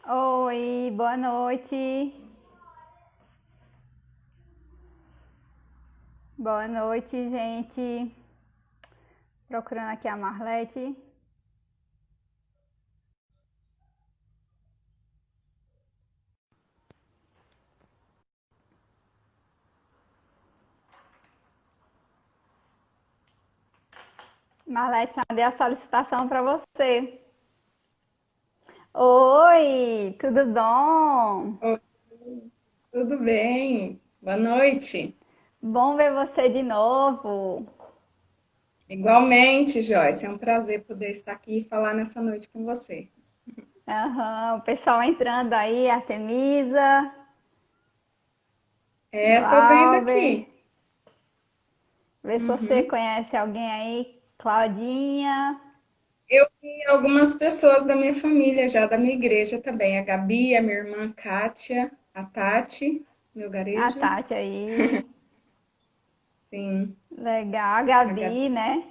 Oi, boa noite. Boa noite, gente. Procurando aqui a Marlete. Marlete, mandei a solicitação para você. Oi, tudo bom? Oi, tudo bem? Boa noite. Bom ver você de novo. Igualmente, Joyce, é um prazer poder estar aqui e falar nessa noite com você. Aham, o pessoal entrando aí, Artemisa, Tô vendo Glauber. aqui. Vê se você Uhum. conhece alguém aí. Claudinha, Eu vi algumas pessoas da minha família já, da minha igreja também. A Gabi, a minha irmã Kátia, a Tati, meu a garejo. Tati aí. Sim, Legal, a a Gabi. Gabi, né?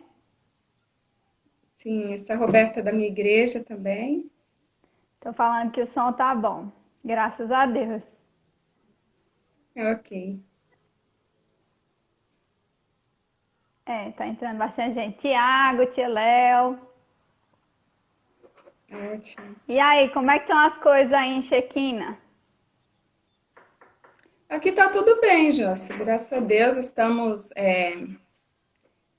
Sim, essa Roberta da minha igreja também. Tô falando que o som tá bom. Graças a Deus. Ok, É, tá entrando bastante gente. Tiago, tia Léo. ótimo. E aí, como é que estão as coisas aí em Chequina? Aqui tá tudo bem, Joyce. Graças a Deus estamos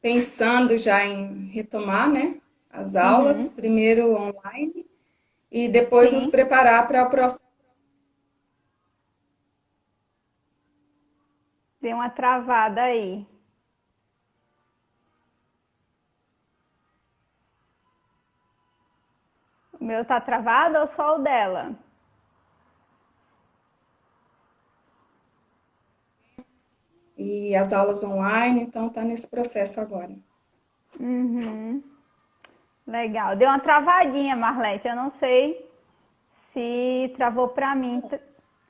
pensando já em retomar, né, as aulas, Uhum, primeiro online e depois nos sim. preparar para o próximo. Deu uma travada aí. O meu tá travado ou só o dela? E as aulas online, então está nesse processo agora. Uhum, legal. Deu uma travadinha, Marlete. Eu não sei se travou pra mim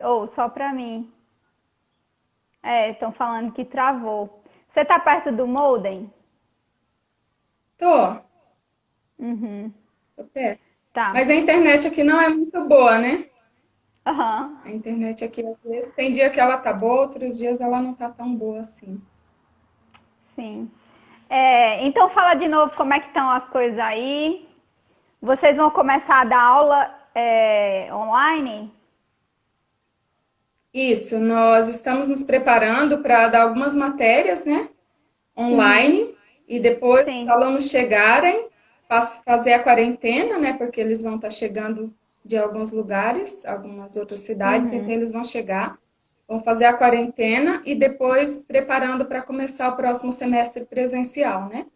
ou só pra mim. É, estão falando que travou. Você tá perto do modem? Tô, Uhum, tô perto. tá. Mas a internet aqui não é muito boa, né? Aham, A internet aqui, às vezes, tem dia que ela tá boa, outros dias ela não tá tão boa assim. sim. É, então fala de novo como é que estão as coisas aí. Vocês vão começar a dar aula online? Isso, nós estamos nos preparando para dar algumas matérias, né, Uhum, online, e depois os sim. alunos chegarem, fazer a quarentena, né, porque eles vão estar chegando de alguns lugares, algumas outras cidades, então Uhum, eles vão chegar, vão fazer a quarentena e depois preparando para começar o próximo semestre presencial, né?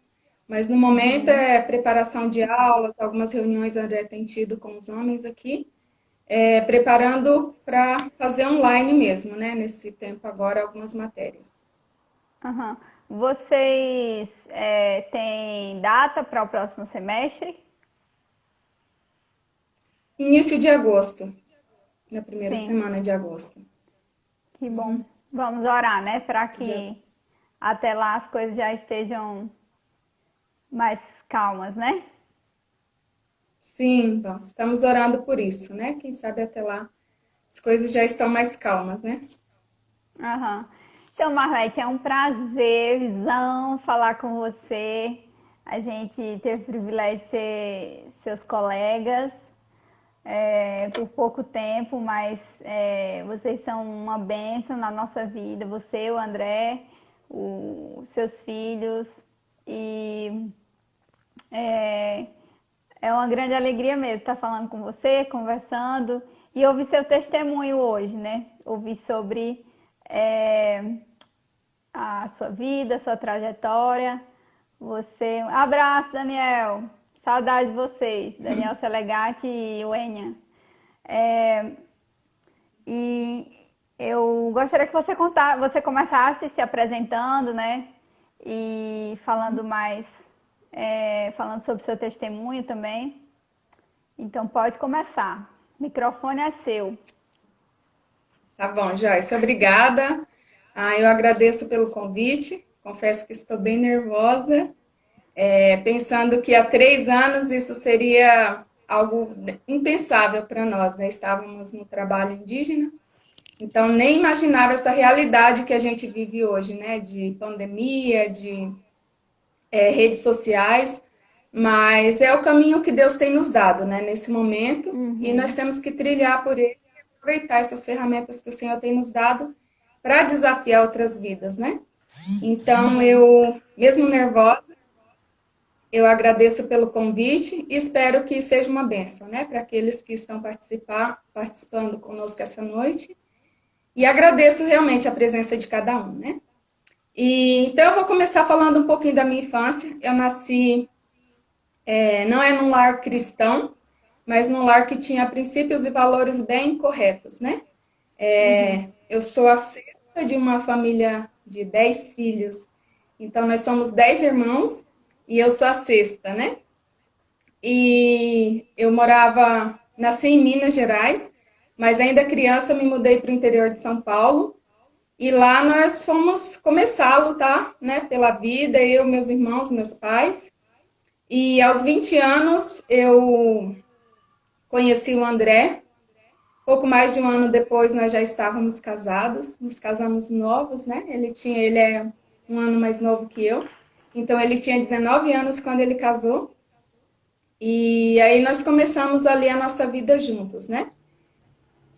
Mas no momento uhum. é preparação de aulas, algumas reuniões André tem tido com os homens aqui, preparando para fazer online mesmo, né? Nesse tempo agora, algumas matérias. Aham. Vocês têm data para o próximo semestre? Início de agosto, na primeira Sim, semana de agosto. que bom. Uhum. Vamos orar, né? Para De que até lá as coisas já estejam mais calmas, né? Sim, nós estamos orando por isso, né? Quem sabe até lá as coisas já estão mais calmas, né? Aham. Então, Marlete, é um prazerzão falar com você. A gente teve o privilégio de ser seus colegas por pouco tempo, mas vocês são uma bênção na nossa vida. Você, o André, os seus filhos. E é, é uma grande alegria mesmo estar falando com você, conversando e ouvir seu testemunho hoje, né? Ouvir sobre é, a sua vida, a sua trajetória. Você. Um abraço, Daniel. Saudade de vocês, Daniel Selegati e Wênia. É, e eu gostaria que você começasse se apresentando, né? E falando mais, falando sobre o seu testemunho também. Então pode começar. O microfone é seu. Tá bom, Joyce, obrigada. Eu agradeço pelo convite. Confesso que estou bem nervosa, pensando que há 3 anos isso seria algo impensável para nós, né? Estávamos no trabalho indígena, então nem imaginava essa realidade que a gente vive hoje, né? De pandemia, de redes sociais, mas é o caminho que Deus tem nos dado, né? Nesse momento, e nós temos que trilhar por ele e aproveitar essas ferramentas que o Senhor tem nos dado para desafiar outras vidas, né? Então, eu, mesmo nervosa, eu agradeço pelo convite e espero que seja uma bênção, né, para aqueles que estão participando conosco essa noite. E agradeço realmente a presença de cada um, né? E, então, eu vou começar falando um pouquinho da minha infância. Eu nasci, não é num lar cristão, mas num lar que tinha princípios e valores bem corretos, né? Eu sou a sexta de uma família de 10 filhos. Então, nós somos 10 irmãos e eu sou a sexta, né? E eu nasci em Minas Gerais, mas ainda criança me mudei para o interior de São Paulo. E lá nós fomos começar a lutar, né, pela vida, eu, meus irmãos, meus pais. E aos 20 anos eu conheci o André. Pouco mais de um ano depois nós já estávamos casados, nos casamos novos, né? Ele é um ano mais novo que eu. Então ele tinha 19 anos quando ele casou. E aí nós começamos ali a nossa vida juntos, né?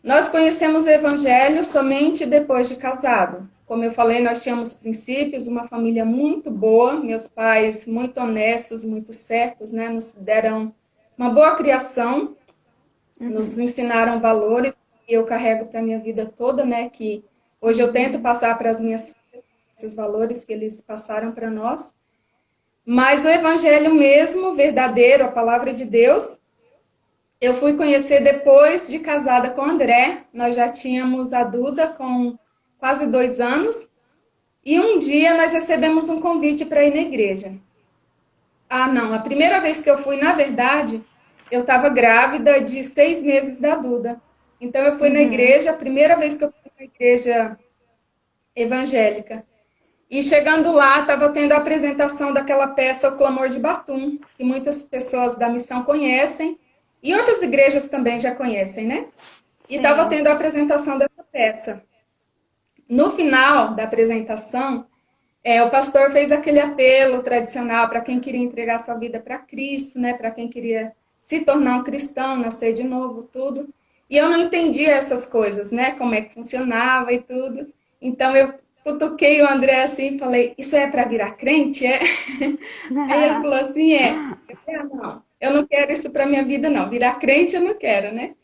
Nós conhecemos o Evangelho somente depois de casado. Como eu falei, nós tínhamos princípios, uma família muito boa, meus pais muito honestos, muito certos, né? Nos deram uma boa criação, nos ensinaram valores que eu carrego para a minha vida toda, né? Que hoje eu tento passar para as minhas filhas esses valores que eles passaram para nós. Mas o Evangelho mesmo, verdadeiro, a palavra de Deus, eu fui conhecer depois de casada com o André. Nós já tínhamos a Duda com quase 2 anos. E um dia nós recebemos um convite para ir na igreja. Ah, não. A primeira vez que eu fui, na verdade, eu estava grávida de 6 meses da Duda. Então eu fui na igreja, a primeira vez que eu fui na igreja evangélica. E chegando lá, estava tendo a apresentação daquela peça O Clamor de Batum, que muitas pessoas da missão conhecem. E outras igrejas também já conhecem, né? E estava tendo a apresentação dessa peça. No final da apresentação, o pastor fez aquele apelo tradicional para quem queria entregar sua vida para Cristo, né? Para quem queria se tornar um cristão, nascer de novo, tudo. E eu não entendia essas coisas, né? Como é que funcionava e tudo. Então eu cutuquei o André assim e falei, isso é para virar crente, é? Aí ele falou assim, é. Não, eu não quero isso para minha vida, não. Virar crente eu não quero, né?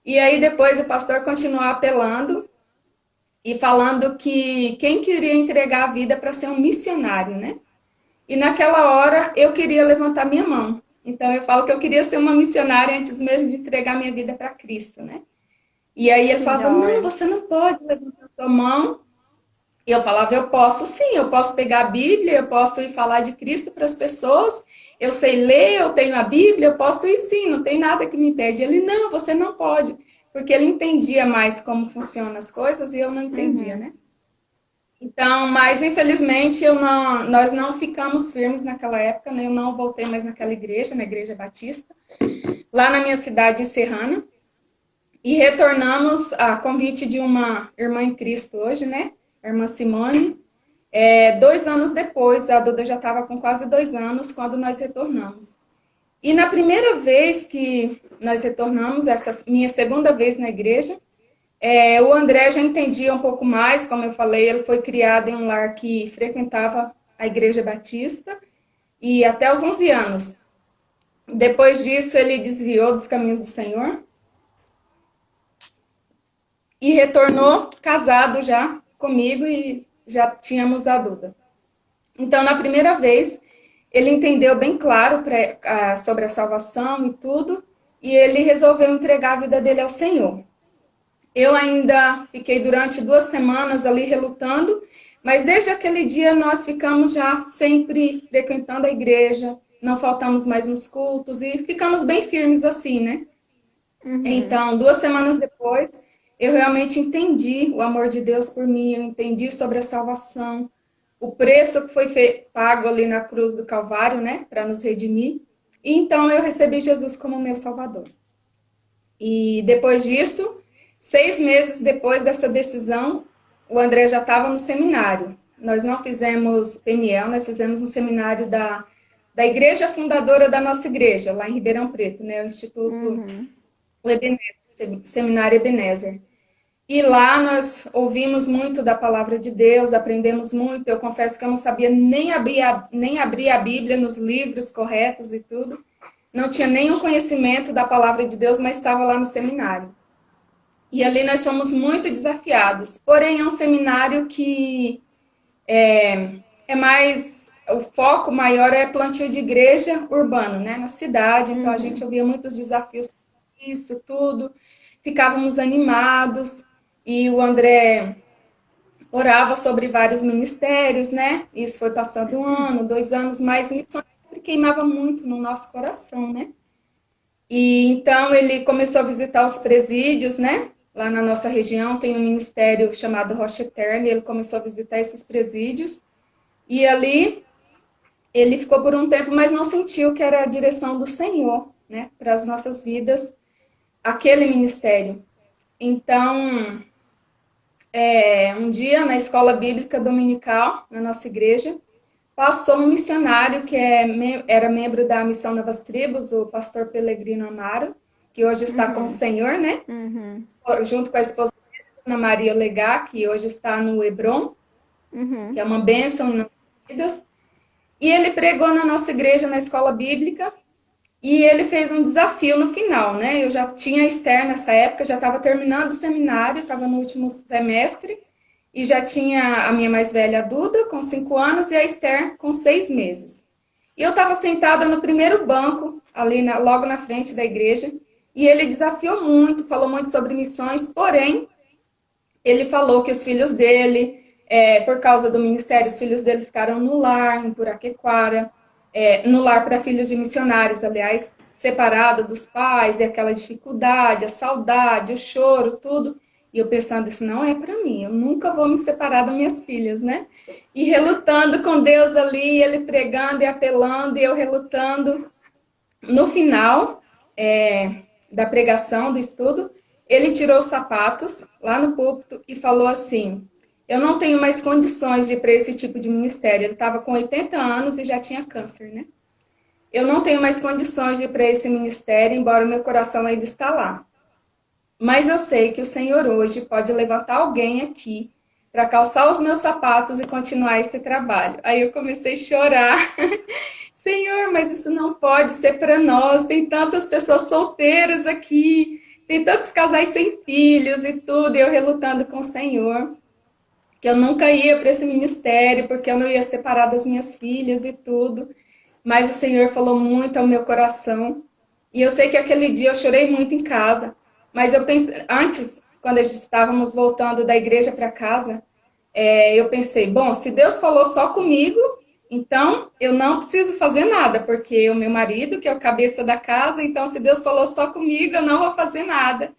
E aí depois o pastor continuou apelando e falando que quem queria entregar a vida para ser um missionário, né? E naquela hora eu queria levantar minha mão. Então eu falo que eu queria ser uma missionária antes mesmo de entregar minha vida para Cristo, né? E aí ele falava, não, você não pode levantar sua mão. E eu falava, eu posso sim, eu posso pegar a Bíblia, eu posso ir falar de Cristo para as pessoas, eu sei ler, eu tenho a Bíblia, eu posso ir sim, não tem nada que me impede. Ele, não, você não pode, porque ele entendia mais como funcionam as coisas e eu não entendia, né? Então, mas infelizmente nós não ficamos firmes naquela época, né? Eu não voltei mais naquela igreja, na Igreja Batista, lá na minha cidade, Serrana, e retornamos a convite de uma irmã em Cristo hoje, né? A irmã Simone. 2 anos depois, a Duda já estava com quase 2 anos, quando nós retornamos. E na primeira vez que nós retornamos, essa minha segunda vez na igreja, o André já entendia um pouco mais, como eu falei, ele foi criado em um lar que frequentava a Igreja Batista, e até os 11 anos. Depois disso, ele desviou dos caminhos do Senhor e retornou casado já comigo e já tínhamos a Duda. Então, na primeira vez, ele entendeu bem claro sobre a salvação e tudo, e ele resolveu entregar a vida dele ao Senhor. Eu ainda fiquei durante 2 semanas ali relutando, mas desde aquele dia nós ficamos já sempre frequentando a igreja, não faltamos mais nos cultos e ficamos bem firmes assim, né? Então, 2 semanas depois, eu realmente entendi o amor de Deus por mim, eu entendi sobre a salvação, o preço que foi pago ali na cruz do Calvário, né, para nos redimir. E então eu recebi Jesus como meu Salvador. E depois disso, 6 meses depois dessa decisão, o André já estava no seminário. Nós não fizemos Peniel, nós fizemos um seminário da igreja fundadora da nossa igreja, lá em Ribeirão Preto, né? O Instituto, Uhum. o Ebenezer, Seminário Ebenezer. E lá nós ouvimos muito da palavra de Deus, aprendemos muito. Eu confesso que eu não sabia nem abrir a Bíblia nos livros corretos e tudo. Não tinha nenhum conhecimento da palavra de Deus, mas estava lá no seminário. E ali nós fomos muito desafiados. Porém, é um seminário que é mais. O foco maior é plantio de igreja urbano, né? Na cidade. Então a gente Uhum. ouvia muitos desafios sobre isso, tudo. Ficávamos animados. E o André orava sobre vários ministérios, né? Isso foi passando 1 ano, 2 anos, mas missões sempre queimava muito no nosso coração, né? E então ele começou a visitar os presídios, né? Lá na nossa região tem um ministério chamado Rocha Eterna, e ele começou a visitar esses presídios. E ali ele ficou por um tempo, mas não sentiu que era a direção do Senhor, né? Para as nossas vidas, aquele ministério. Então, um dia na escola bíblica dominical, na nossa igreja, passou um missionário que era membro da Missão Novas Tribos, o pastor Pelegrino Amaro, que hoje está com o Uhum. Senhor, né? Uhum. Junto com a esposa Ana Maria Legá, que hoje está no Hebron, que Uhum. é uma bênção em nossas vidas. E ele pregou na nossa igreja, na escola bíblica, e ele fez um desafio no final, né? Eu já tinha a Esther nessa época, já estava terminando o seminário, estava no último semestre, e já tinha a minha mais velha, a Duda, com 5 anos, e a Esther com 6 meses. E eu estava sentada no primeiro banco, ali logo na frente da igreja, e ele desafiou muito, falou muito sobre missões, porém, ele falou que os filhos dele, por causa do ministério, os filhos dele ficaram no lar, em Puraquequara, no lar para filhos de missionários, aliás, separado dos pais, e aquela dificuldade, a saudade, o choro, tudo. E eu pensando, isso não é para mim, eu nunca vou me separar das minhas filhas, né? E relutando com Deus ali, ele pregando e apelando, e eu relutando. No final da pregação, do estudo, ele tirou os sapatos lá no púlpito e falou assim: eu não tenho mais condições de ir para esse tipo de ministério. Ele estava com 80 anos e já tinha câncer, né? Eu não tenho mais condições de ir para esse ministério, embora o meu coração ainda está lá. Mas eu sei que o Senhor hoje pode levantar alguém aqui para calçar os meus sapatos e continuar esse trabalho. Aí eu comecei a chorar. Senhor, mas isso não pode ser para nós. Tem tantas pessoas solteiras aqui, tem tantos casais sem filhos e tudo. E eu relutando com o Senhor, que eu nunca ia para esse ministério, porque eu não ia separar das minhas filhas e tudo. Mas o Senhor falou muito ao meu coração. E eu sei que aquele dia eu chorei muito em casa. Mas eu pensei, antes, quando estávamos voltando da igreja para casa, eu pensei, bom, se Deus falou só comigo, então eu não preciso fazer nada, porque o meu marido, que é o cabeça da casa, então se Deus falou só comigo, eu não vou fazer nada.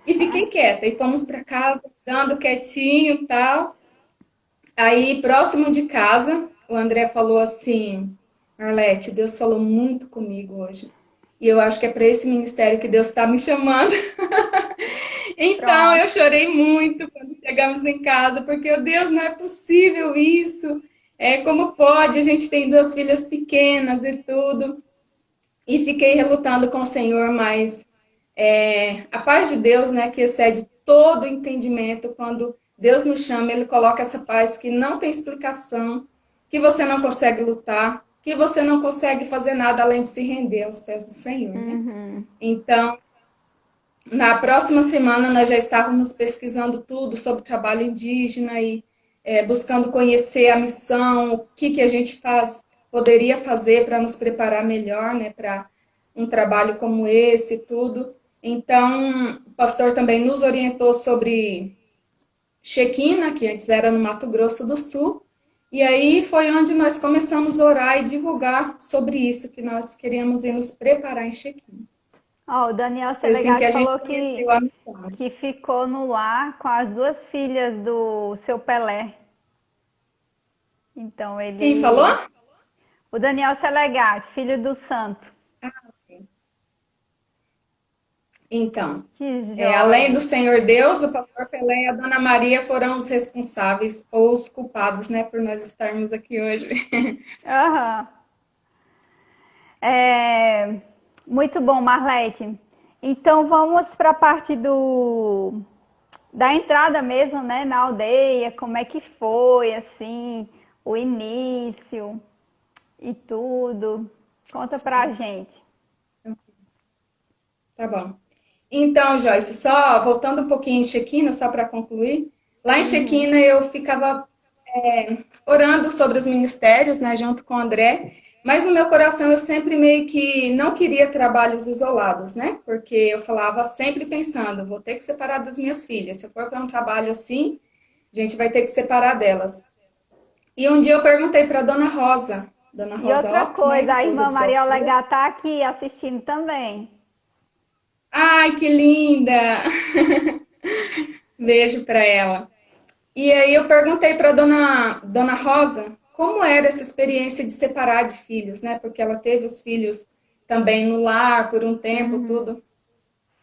E fiquei quieta, e fomos para casa, dando quietinho e tal. Aí, próximo de casa, o André falou assim: Arlete, Deus falou muito comigo hoje. E eu acho que é para esse ministério que Deus está me chamando. Então, eu Pronto. chorei muito quando chegamos em casa, porque, oh Deus, não é possível isso. Como pode? A gente tem 2 filhas pequenas e tudo. E fiquei relutando com o Senhor, mas a paz de Deus, né, que excede todo entendimento, quando Deus nos chama, Ele coloca essa paz que não tem explicação, que você não consegue lutar, que você não consegue fazer nada além de se render aos pés do Senhor, né? Uhum. Então, na próxima semana, nós já estávamos pesquisando tudo sobre o trabalho indígena e buscando conhecer a missão, o que a gente poderia fazer para nos preparar melhor, né, para um trabalho como esse e tudo. Então, o pastor também nos orientou sobre Chequina, que antes era no Mato Grosso do Sul, e aí foi onde nós começamos a orar e divulgar sobre isso, que nós queríamos ir nos preparar em Chequina. Ó, o Daniel Foi assim que Selegato a gente falou conheceu a missão. que ficou no lar com as 2 filhas do seu Pelé. Então Quem falou? ele. O Daniel Selegato, filho do santo. Então, Que além joia. do Senhor Deus, o pastor Pelé e a Dona Maria foram os responsáveis ou os culpados, né, por nós estarmos aqui hoje. Aham. É, muito bom, Marlete. Então vamos para a parte da entrada mesmo, né, na aldeia, como é que foi, assim, o início e tudo. Conta pra gente. Tá bom. Então, Joyce, só voltando um pouquinho em Chequina, só para concluir. Lá em Uhum, Chequina eu ficava orando sobre os ministérios, né, junto com o André, mas no meu coração eu sempre meio que não queria trabalhos isolados, né? Porque eu falava sempre pensando, vou ter que separar das minhas filhas. Se eu for para um trabalho assim, a gente vai ter que separar delas. E um dia eu perguntei para Dona e Rosa outra Otto, né, coisa, a esposa irmã do seu Maria avô. Olegar tá aqui assistindo também. Ai, que linda! Beijo para ela. E aí eu perguntei para Dona Rosa como era essa experiência de separar de filhos, né? Porque ela teve os filhos também no lar por um tempo, Uhum. tudo.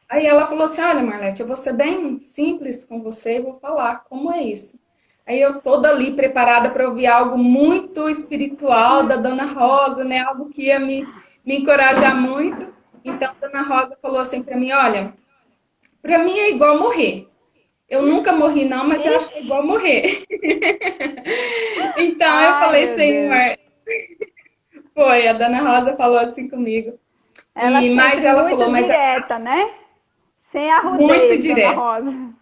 Aí ela falou assim: Olha, Marlete, eu vou ser bem simples com você e vou falar como é isso. Aí eu toda ali preparada para ouvir algo muito espiritual da Dona Rosa, né? Algo que ia me encorajar muito. Então a Dona Rosa falou assim para mim: Olha, para mim é igual morrer. Eu nunca morri, não, mas eu acho que é Ixi, igual morrer. Então eu ai falei, meu Deus. Senhor, foi, a Dona Rosa falou assim comigo. Ela Mas sempre ela muito falou, mas é direta, né? Sem muito arrudez, Dona direto. Rosa.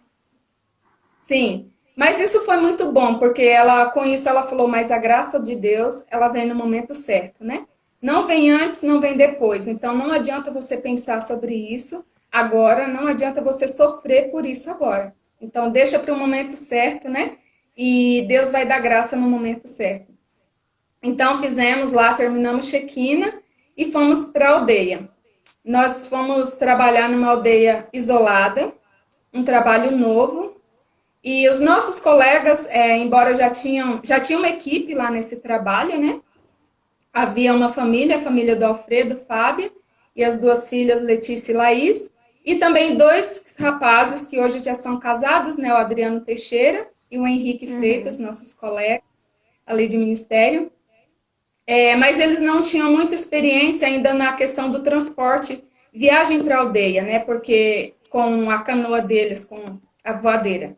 Sim. Mas isso foi muito bom, porque ela, com isso, ela falou, mas a graça de Deus, ela vem no momento certo, né? Não vem antes, não vem depois. Então não adianta você pensar sobre isso agora, não adianta você sofrer por isso agora. Então deixa para o momento certo, né? E Deus vai dar graça no momento certo. Então fizemos lá, terminamos Chequina e fomos para a aldeia. Nós fomos trabalhar numa aldeia isolada, um trabalho novo. E os nossos colegas, embora já tinham uma equipe lá nesse trabalho, né? Havia uma família, a família do Alfredo, Fábia, e as duas filhas, Letícia e Laís, e também dois rapazes que hoje já são casados, né? O Adriano Teixeira e o Henrique Freitas, Uhum. nossos colegas ali de ministério. Mas eles não tinham muita experiência ainda na questão do transporte, viagem para a aldeia, né? Porque com a canoa deles, com a voadeira.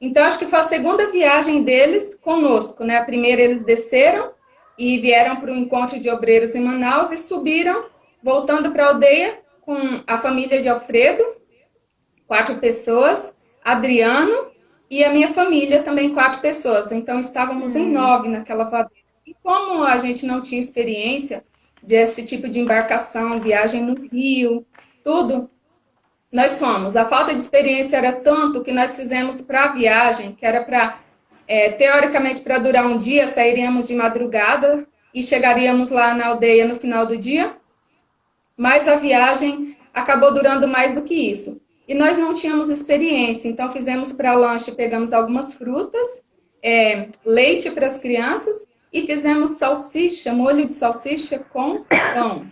Então, acho que foi a segunda viagem deles conosco, né? A primeira eles desceram e vieram para o encontro de obreiros em Manaus e subiram, voltando para a aldeia com a família de Alfredo, 4 pessoas, Adriano e a minha família também 4 pessoas. Então, estávamos em 9 naquela vadeira. E como a gente não tinha experiência desse tipo de embarcação, viagem no rio, tudo, nós fomos. A falta de experiência era tanto que nós fizemos para a viagem, que era para, teoricamente, para durar um dia, sairíamos de madrugada e chegaríamos lá na aldeia no final do dia, mas a viagem acabou durando mais do que isso. E nós não tínhamos experiência, então fizemos para lanche, pegamos algumas frutas, leite para as crianças e fizemos salsicha, molho de salsicha com pão.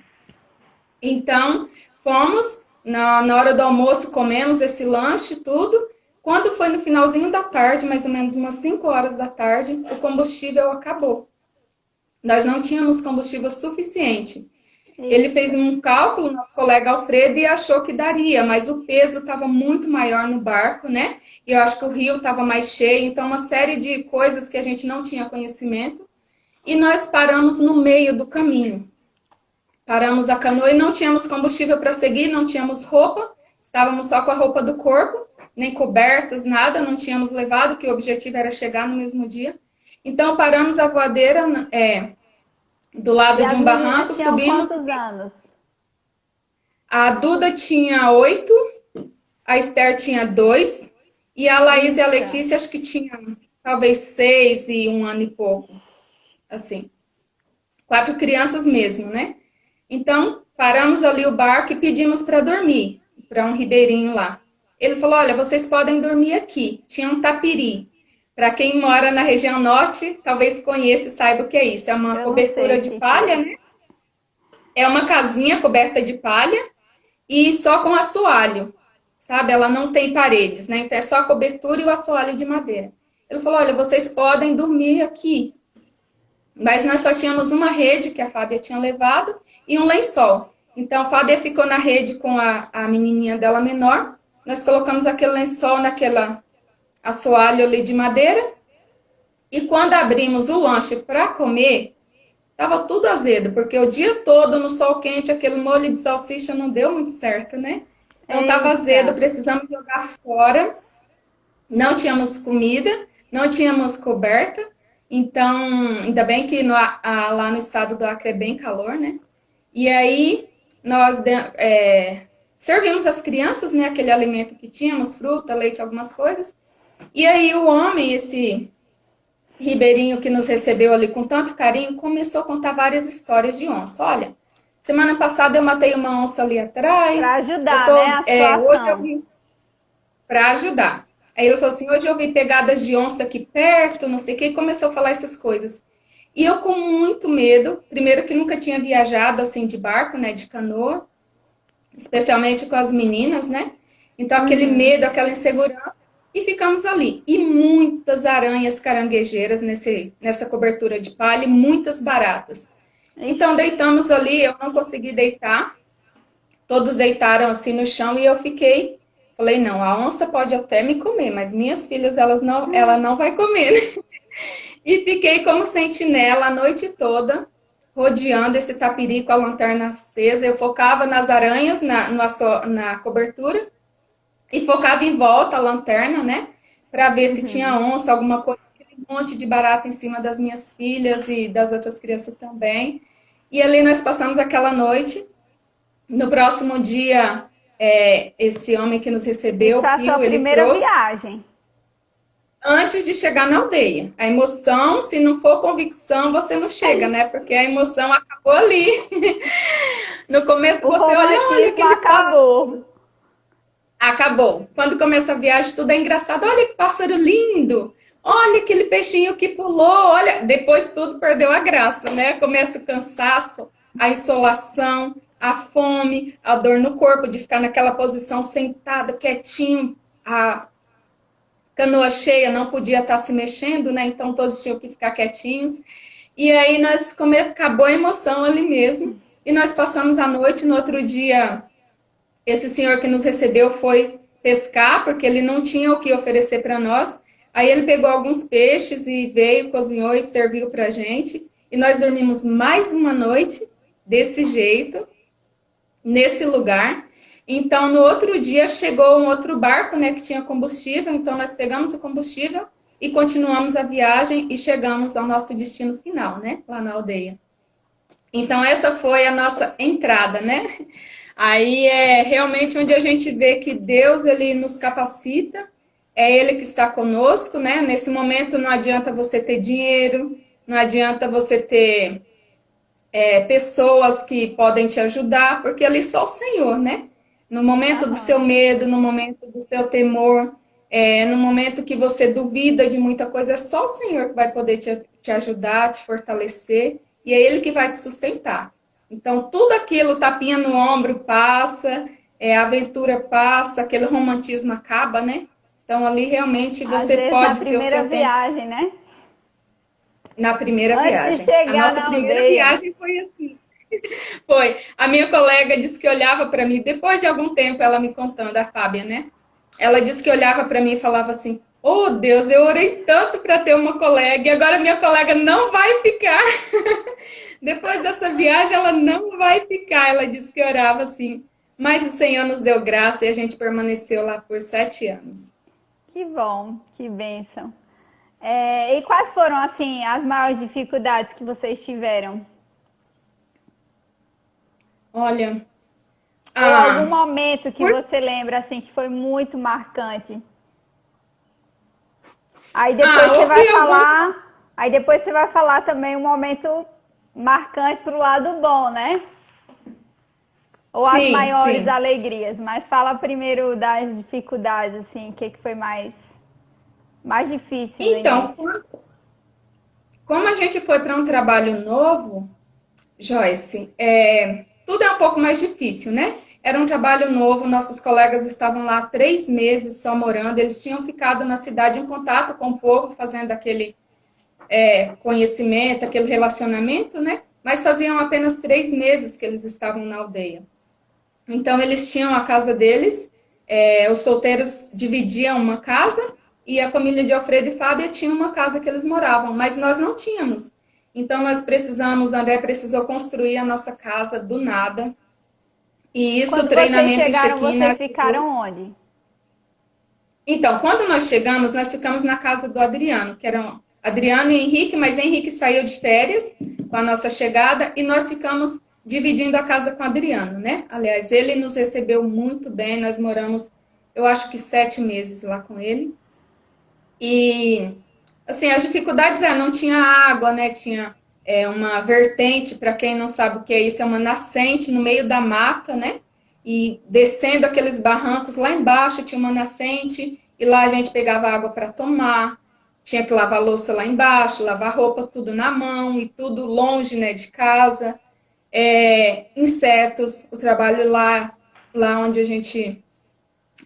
Então, fomos, na hora do almoço, comemos esse lanche, tudo. Quando foi no finalzinho da tarde, mais ou menos umas 5 horas da tarde, o combustível acabou. Nós não tínhamos combustível suficiente. Ele fez Eita. um cálculo, nosso colega Alfredo, e achou que daria, mas o peso estava muito maior no barco, né? E eu acho que o rio estava mais cheio, então uma série de coisas que a gente não tinha conhecimento. E nós paramos no meio do caminho. Paramos a canoa e não tínhamos combustível para seguir, não tínhamos roupa, estávamos só com a roupa do corpo, nem cobertas, nada, não tínhamos levado, que o objetivo era chegar no mesmo dia. Então paramos a voadeira do E lado de as um barranco, meninas tinham subimos. quantos anos? A Duda tinha 8, a Esther tinha 2, e a Laís e a Eita. Letícia acho que tinham talvez 6 e 1 ano e pouco, assim. 4 crianças mesmo, né? Então, paramos ali o barco e pedimos para dormir, para um ribeirinho lá. Ele falou: Olha, vocês podem dormir aqui. Tinha um tapiri. Para quem mora na região norte, talvez conheça e saiba o que é isso. É uma Eu não sei cobertura o de que que palha, é. né? É uma casinha coberta de palha. e só com assoalho, sabe? Ela não tem paredes, né? Então é só a cobertura e o assoalho de madeira. Ele falou, olha, vocês podem dormir aqui, mas nós só tínhamos uma rede que a Fábia tinha levado e um lençol. Então a Fábia ficou na rede com a menininha dela menor, nós colocamos aquele lençol naquela assoalho ali de madeira, e quando abrimos o lanche para comer, tava tudo azedo, porque o dia todo no sol quente, aquele molho de salsicha não deu muito certo, né? Então tava azedo, Eita. precisamos jogar fora. Não tínhamos comida, não tínhamos coberta. Então, ainda bem que lá no estado do Acre é bem calor, né? E aí nós servimos às crianças, né, aquele alimento que tínhamos, fruta, leite, algumas coisas. E aí o homem, esse ribeirinho que nos recebeu ali com tanto carinho, começou a contar várias histórias de onça. Olha, semana passada eu matei uma onça ali Para atrás. ajudar, né, a Hoje eu situação. vim para ajudar. Aí ele falou assim, hoje eu vi pegadas de onça aqui perto, não sei o que, e começou a falar essas coisas. E eu com muito medo, primeiro que nunca tinha viajado assim de barco, né, de canoa, especialmente com as meninas, né? Então aquele medo, aquela insegurança, e ficamos ali. E muitas aranhas caranguejeiras nessa cobertura de palha, e muitas baratas. Então Ixi. deitamos ali, eu não consegui deitar, todos deitaram assim no chão e eu fiquei. Falei, não, a onça pode até me comer, mas minhas filhas, ela não vai comer, né? E fiquei como sentinela a noite toda, rodeando esse tapiri com a lanterna acesa. Eu focava nas aranhas, na cobertura, e focava em volta a lanterna, né? Para ver se tinha onça, alguma coisa, aquele monte de barata em cima das minhas filhas e das outras crianças também. E ali nós passamos aquela noite. No próximo dia, esse homem que nos recebeu, Isso é o a sua Pio, ele primeira trouxe viagem. antes de chegar na aldeia. A emoção, se não for convicção, você não chega, né? Porque a emoção acabou ali. No começo O você olha romantismo aquele pássaro. acabou. Acabou. Quando começa a viagem, tudo é engraçado. Olha que pássaro lindo. Olha aquele peixinho que pulou. Olha, depois tudo perdeu a graça, né? Começa o cansaço, a insolação, a fome, a dor no corpo de ficar naquela posição sentado, quietinho, a canoa cheia não podia estar se mexendo, né? Então todos tinham que ficar quietinhos. E aí acabou a emoção ali mesmo. E nós passamos a noite. No outro dia, esse senhor que nos recebeu foi pescar, porque ele não tinha o que oferecer para nós. Aí ele pegou alguns peixes e veio, cozinhou e serviu para a gente. E nós dormimos mais uma noite desse jeito, nesse lugar. Então, no outro dia, chegou um outro barco, né, que tinha combustível. Então, nós pegamos o combustível e continuamos a viagem e chegamos ao nosso destino final, né, lá na aldeia. Então, essa foi a nossa entrada, né? Aí é realmente onde a gente vê que Deus, ele nos capacita, é Ele que está conosco, né? Nesse momento não adianta você ter dinheiro, não adianta você ter pessoas que podem te ajudar, porque ali só o Senhor, né? No momento do seu Aham. medo, no momento do seu temor, no momento que você duvida de muita coisa, é só o Senhor que vai poder te ajudar, te fortalecer, e é Ele que vai te sustentar. Então, tudo aquilo, tapinha no ombro, passa, a aventura passa, aquele romantismo acaba, né? Então, ali realmente Às você vezes na pode ter o primeira seu tempo viagem, né? na primeira Antes de viagem. A chegar nossa na primeira aldeia. viagem foi assim. Foi. A minha colega disse que olhava para mim, depois de algum tempo, ela me contando, a Fábia, né? Ela disse que olhava para mim e falava assim: Oh Deus, eu orei tanto para ter uma colega e agora minha colega não vai ficar. Depois dessa viagem, ela não vai ficar. Ela disse que orava assim. Mas o Senhor nos deu graça e a gente permaneceu lá por 7 anos. Que bom, que bênção. E quais foram, assim, as maiores dificuldades que vocês tiveram? Olha, Ou algum ah, momento que por... você lembra, assim, que foi muito marcante? Aí depois você vai houve algum. falar, aí depois você vai falar também um momento marcante pro lado bom, né? Ou as Sim, maiores sim. alegrias, mas fala primeiro das dificuldades, assim, o que foi mais difícil no Então, início. como a gente foi para um trabalho novo, Joyce, tudo é um pouco mais difícil, né? Era um trabalho novo, nossos colegas estavam lá 3 meses só morando, eles tinham ficado na cidade em contato com o povo, fazendo aquele conhecimento, aquele relacionamento, né? Mas faziam apenas 3 meses que eles estavam na aldeia. Então, eles tinham a casa deles, os solteiros dividiam uma casa e a família de Alfredo e Fábia tinha uma casa que eles moravam, mas nós não tínhamos. Então, André precisou construir a nossa casa do nada. E isso, o Quando vocês treinamento em chegaram, check-in vocês ajudou. ficaram onde? Então, quando nós chegamos, nós ficamos na casa do Adriano, que eram Adriano e Henrique, mas Henrique saiu de férias com a nossa chegada e nós ficamos dividindo a casa com o Adriano, né? Aliás, ele nos recebeu muito bem, nós moramos, eu acho que 7 meses lá com ele. E, assim, as dificuldades não tinha água, né? Tinha uma vertente, para quem não sabe o que é isso, é uma nascente no meio da mata, né? E descendo aqueles barrancos, lá embaixo tinha uma nascente, e lá a gente pegava água para tomar, tinha que lavar louça lá embaixo, lavar roupa, tudo na mão, e tudo longe, né, de casa. Insetos, o trabalho lá onde a gente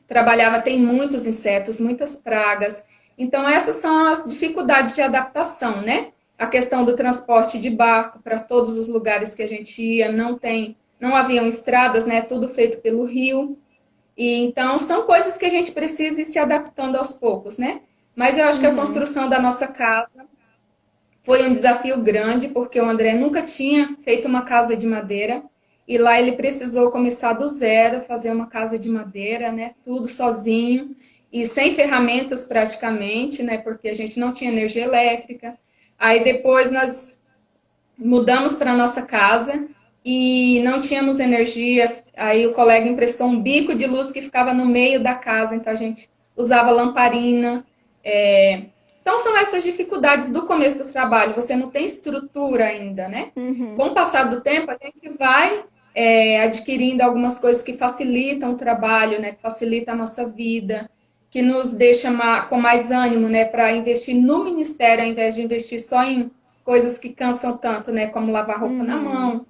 trabalhava tem muitos insetos, muitas pragas. Então, essas são as dificuldades de adaptação, né? A questão do transporte de barco para todos os lugares que a gente ia, não haviam estradas, né? Tudo feito pelo rio. E então são coisas que a gente precisa ir se adaptando aos poucos, né? Mas eu acho que a construção da nossa casa foi um desafio grande, porque o André nunca tinha feito uma casa de madeira. E lá ele precisou começar do zero, fazer uma casa de madeira, né? Tudo sozinho e sem ferramentas praticamente, né? Porque a gente não tinha energia elétrica. Aí depois nós mudamos para nossa casa e não tínhamos energia. Aí o colega emprestou um bico de luz que ficava no meio da casa, então a gente usava lamparina. Então são essas dificuldades do começo do trabalho. Você não tem estrutura ainda, né? Com o passar do tempo, a gente vai adquirindo algumas coisas que facilitam o trabalho, né? Que facilitam a nossa vida, que nos deixa com mais ânimo, né? Para investir no ministério, ao invés de investir só em coisas que cansam tanto, né? Como lavar roupa na mão,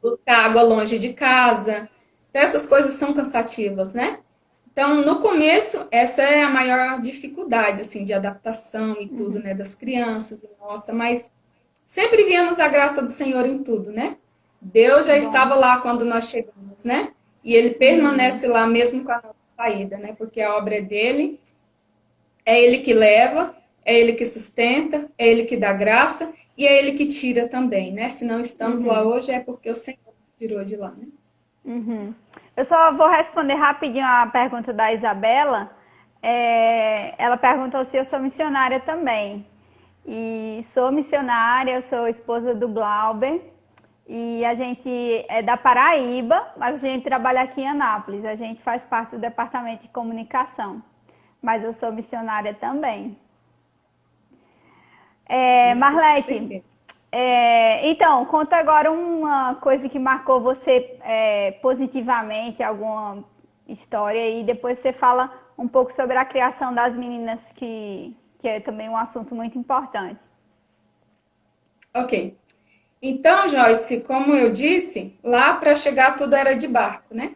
buscar água longe de casa. Então, essas coisas são cansativas, né? Então, no começo, essa é a maior dificuldade, assim, de adaptação e tudo, né? Das crianças, nossa, mas sempre víamos a graça do Senhor em tudo, né? Deus já estava lá quando nós chegamos, né? E Ele permanece lá mesmo com a nossa saída, né? Porque a obra é dele, é Ele que leva, é Ele que sustenta, é Ele que dá graça e é Ele que tira também, né? Se não estamos lá hoje é porque o Senhor tirou de lá, né? Eu só vou responder rapidinho a pergunta da Isabela. Ela perguntou se eu sou missionária também. E sou missionária, eu sou esposa do Glauber. E a gente é da Paraíba, mas a gente trabalha aqui em Anápolis. A gente faz parte do departamento de comunicação. Mas eu sou missionária também. Marlete, então, conta agora uma coisa que marcou você positivamente, alguma história, e depois você fala um pouco sobre a criação das meninas, que é também um assunto muito importante. Ok. Então, Joyce, como eu disse, lá para chegar tudo era de barco, né?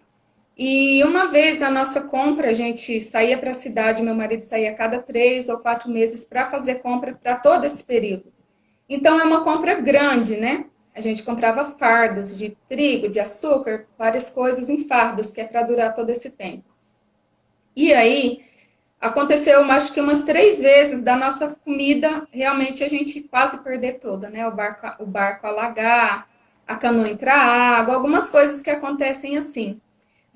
E uma vez a nossa compra, a gente saía para a cidade, meu marido saía a cada 3 ou 4 meses para fazer compra para todo esse período. Então, é uma compra grande, né? A gente comprava fardos de trigo, de açúcar, várias coisas em fardos, que é para durar todo esse tempo. E aí, aconteceu, acho que umas 3 vezes da nossa comida, realmente a gente quase perder toda, né? O barco alagar, a canoa entrar água, algumas coisas que acontecem assim.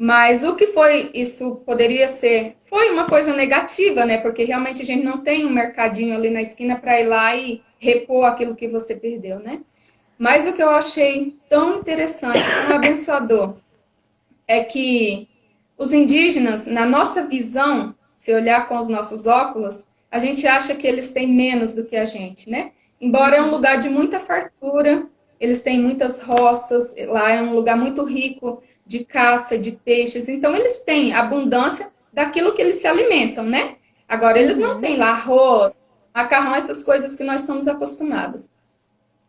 Mas o que foi, isso poderia ser, foi uma coisa negativa, né? Porque realmente a gente não tem um mercadinho ali na esquina para ir lá e repor aquilo que você perdeu, né? Mas o que eu achei tão interessante, tão abençoador, é que os indígenas, na nossa visão, se olhar com os nossos óculos, a gente acha que eles têm menos do que a gente, né? Embora é um lugar de muita fartura, eles têm muitas roças, lá é um lugar muito rico de caça, de peixes, então eles têm abundância daquilo que eles se alimentam, né? Agora, eles não têm lá arroz, macarrão, essas coisas que nós somos acostumados.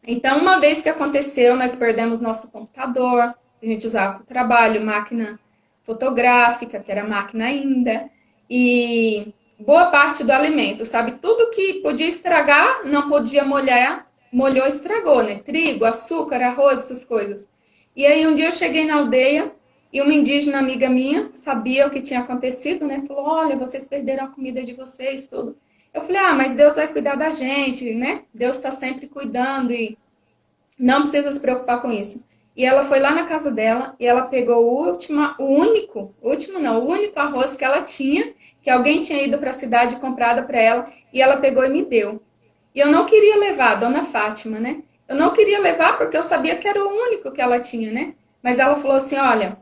Então, uma vez que aconteceu, nós perdemos nosso computador, que a gente usava para o trabalho, máquina fotográfica, que era máquina ainda, e boa parte do alimento, sabe? Tudo que podia estragar, não podia molhar, molhou, estragou, né? Trigo, açúcar, arroz, essas coisas. E aí um dia eu cheguei na aldeia e uma indígena amiga minha sabia o que tinha acontecido, né? Falou: olha, vocês perderam a comida de vocês, tudo. Eu falei: ah, mas Deus vai cuidar da gente, né? Deus está sempre cuidando e não precisa se preocupar com isso. E ela foi lá na casa dela e ela pegou o único arroz que ela tinha, que alguém tinha ido para a cidade comprado para ela, e ela pegou e me deu. E eu não queria levar, a dona Fátima, né? Eu não queria levar porque eu sabia que era o único que ela tinha, né? Mas ela falou assim: olha,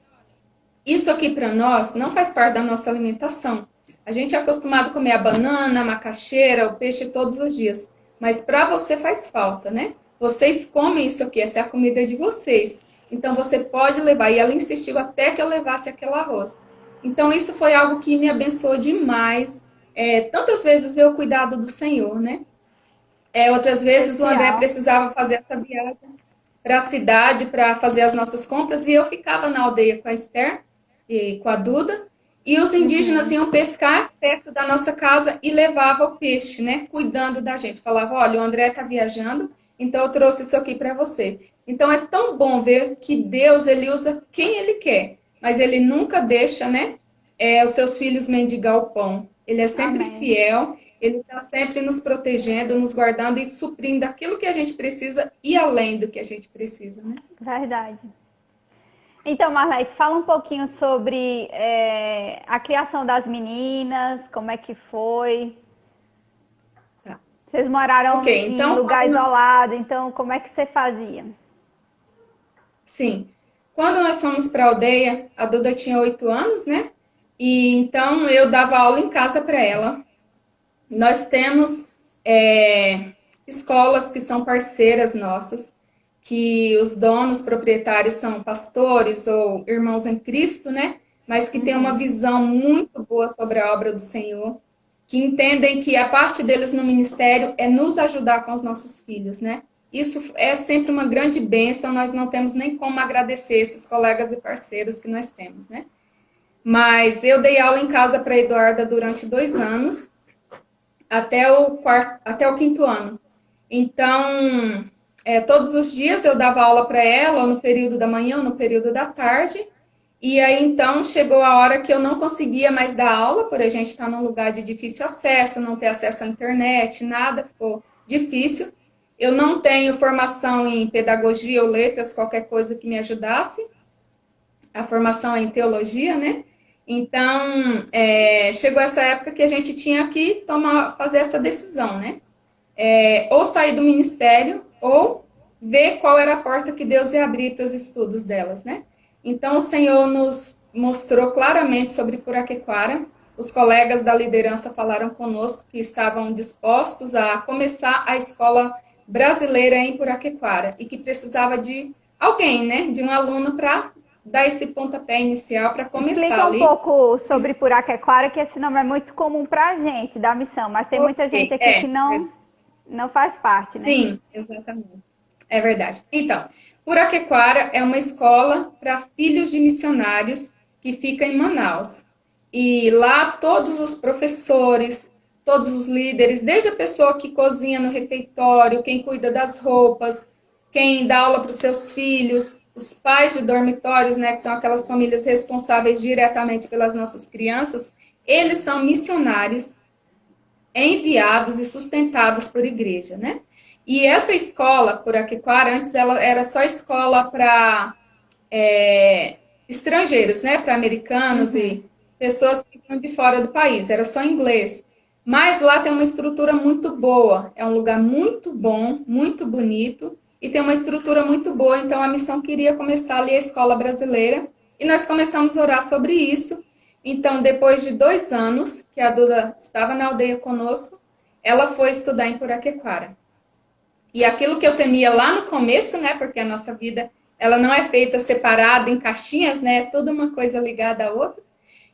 isso aqui para nós não faz parte da nossa alimentação. A gente é acostumado a comer a banana, a macaxeira, o peixe todos os dias. Mas para você faz falta, né? Vocês comem isso aqui, essa é a comida de vocês. Então você pode levar. E ela insistiu até que eu levasse aquele arroz. Então isso foi algo que me abençoou demais. Tantas vezes ver o cuidado do Senhor, né? Outras vezes o André Especial. precisava fazer essa viagem para a cidade para fazer as nossas compras e eu ficava na aldeia com a Esther e com a Duda. E os indígenas Uhum. iam pescar perto da nossa casa e levavam o peixe, né? Cuidando da gente. Falava: olha, o André está viajando, então eu trouxe isso aqui para você. Então é tão bom ver que Deus, ele usa quem ele quer, mas ele nunca deixa, né? Os seus filhos mendigar o pão. Ele é sempre Amém. fiel, ele está sempre nos protegendo, nos guardando e suprindo aquilo que a gente precisa e além do que a gente precisa, né? Verdade. Então, Marlete, fala um pouquinho sobre a criação das meninas, como é que foi. Tá. Vocês Ok, moraram em então, lugar isolado, então como é que você fazia? sim. Quando nós fomos para a aldeia, a Duda tinha 8 anos, né? E então eu dava aula em casa para ela. Nós temos escolas que são parceiras nossas, que os donos, proprietários são pastores ou irmãos em Cristo, né? Mas que têm uma Uhum. visão muito boa sobre a obra do Senhor, que entendem que a parte deles no ministério é nos ajudar com os nossos filhos, né? Isso é sempre uma grande bênção, nós não temos nem como agradecer esses colegas e parceiros que nós temos, né? Mas eu dei aula em casa para a Eduarda durante 2 anos, até o quinto ano. Então, todos os dias eu dava aula para ela, ou no período da manhã, ou no período da tarde. E aí, então, chegou a hora que eu não conseguia mais dar aula, por a gente estar num lugar de difícil acesso, não ter acesso à internet, nada, ficou difícil. Eu não tenho formação em pedagogia ou letras, qualquer coisa que me ajudasse. A formação é em teologia, né? Então, chegou essa época que a gente tinha que fazer essa decisão, né? Ou sair do ministério, ou ver qual era a porta que Deus ia abrir para os estudos delas, né? Então, o Senhor nos mostrou claramente sobre Puraquequara. Os colegas da liderança falaram conosco que estavam dispostos a começar a escola brasileira em Puraquequara e que precisava de alguém, né? De um aluno para dar esse pontapé inicial para começar Explica um ali. pouco sobre Puraquequara, que esse nome é muito comum para a gente da missão, mas tem muita gente Ok, aqui que não faz parte, né? sim, exatamente. É verdade. Então, Puraquequara é uma escola para filhos de missionários que fica em Manaus. E lá todos os professores, todos os líderes, desde a pessoa que cozinha no refeitório, quem cuida das roupas, quem dá aula para os seus filhos, os pais de dormitórios, né, que são aquelas famílias responsáveis diretamente pelas nossas crianças, eles são missionários enviados e sustentados por igreja, né? E essa escola, Puraquequara, antes ela era só escola para estrangeiros, né? Para americanos Uhum. e pessoas que vinham de fora do país, era só inglês. Mas lá tem uma estrutura muito boa, é um lugar muito bom, muito bonito, e tem uma estrutura muito boa, então a missão queria começar ali a escola brasileira, e nós começamos a orar sobre isso. Então, depois de 2 anos que a Duda estava na aldeia conosco, ela foi estudar em Puraquequara. E aquilo que eu temia lá no começo, né, porque a nossa vida ela não é feita separada em caixinhas, né, é tudo uma coisa ligada à outra.